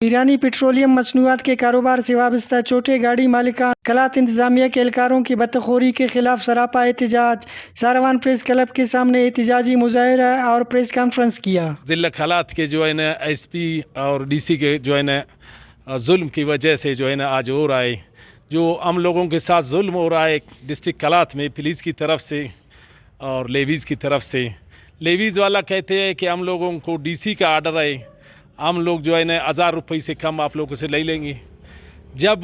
ایرانی پیٹرولیم مصنوعات کے کاروبار سے وابستہ چھوٹے گاڑی مالکان کلات انتظامیہ کے اہلکاروں کی بدتخوری کے خلاف سراپا احتجاج۔ ساروان پریس کلب کے سامنے احتجاجی مظاہرہ اور پریس کانفرنس کیا۔ ضلع کلات کے جو ہے نا ایس پی اور ڈی سی کے جو ہے نا ظلم کی وجہ سے جو ہے نا آج ہو رہا ہے، جو ہم لوگوں کے ساتھ ظلم ہو رہا ہے ڈسٹرکٹ کلات میں پولیس کی طرف سے اور لیویز کی طرف سے۔ لیویز والا کہتے ہیں کہ ہم لوگوں کو ڈی سی کا آرڈر ہے، ہم لوگ جو ہے نا 1000 روپے سے کم آپ لوگوں سے لے لیں گے۔ جب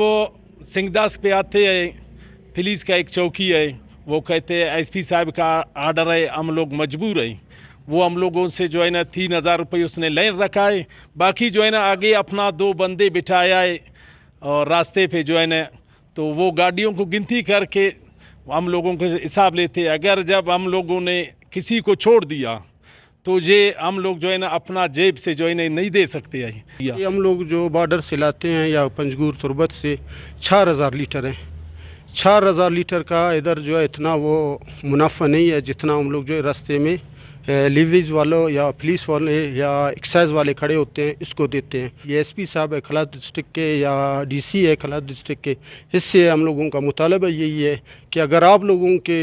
سنگھ داس پہ آتے ہیں، پولیس کا ایک چوکی ہے، وہ کہتے ہیں ایس پی صاحب کا آرڈر ہے، ہم لوگ مجبور ہیں۔ وہ ہم لوگوں سے جو ہے نا 3000 روپے اس نے لے رکھا ہے، باقی جو ہے نا آگے اپنا 2 بندے بٹھایا ہے اور راستے پہ جو ہے نا تو وہ گاڑیوں کو گنتی کر کے ہم لوگوں کے حساب لیتے ہیں۔ اگر جب ہم لوگوں نے کسی کو چھوڑ دیا تو یہ ہم لوگ جو ہے نا اپنا جیب سے جو ہے نا نہیں دے سکتے ہیں۔ یہ ہم لوگ جو بارڈر سے لاتے ہیں یا پنجگور تربت سے 4000 لیٹر ہیں، 4000 لیٹر کا ادھر جو ہے اتنا وہ منافع نہیں ہے جتنا ہم لوگ جو ہے راستے میں لیویز والوں یا پولیس والے یا ایکسائز والے کھڑے ہوتے ہیں اس کو دیتے ہیں۔ یہ ایس پی صاحب ہے کلات ڈسٹرکٹ کے یا ڈی سی ہے کلات ڈسٹرکٹ کے، اس سے ہم لوگوں کا مطالبہ یہی ہے کہ اگر آپ لوگوں کے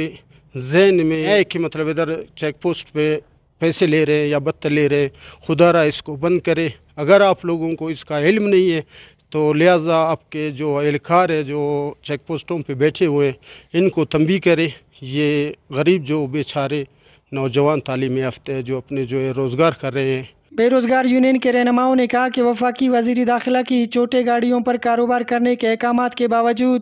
ذہن میں ہے کہ مطلب ادھر چیک پوسٹ پہ پیسے لے رہے ہیں یا بتر لے رہے ہیں، خدا را اس کو بند کرے۔ اگر آپ لوگوں کو اس کا علم نہیں ہے تو لہٰذا آپ کے جو اہلکار ہے جو چیک پوسٹوں پہ بیٹھے ہوئے ہیں ان کو تنبیہ کرے۔ یہ غریب جو بیچارے نوجوان تعلیم یافتہ جو اپنے جو ہے روزگار کر رہے ہیں۔ بے روزگار یونین کے رہنماؤں نے کہا کہ وفاقی وزیر داخلہ کی چھوٹے گاڑیوں پر کاروبار کرنے کے احکامات کے باوجود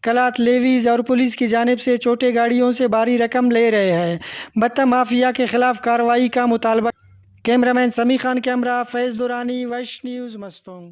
کلات لیویز اور پولیس کی جانب سے چھوٹے گاڑیوں سے بھاری رقم لے رہے ہیں۔ بتہ مافیا کے خلاف کارروائی کا مطالبہ۔ کیمرہ مین سمیع خان کے ہمراہ فیض دورانی، وش نیوز، مستونگ۔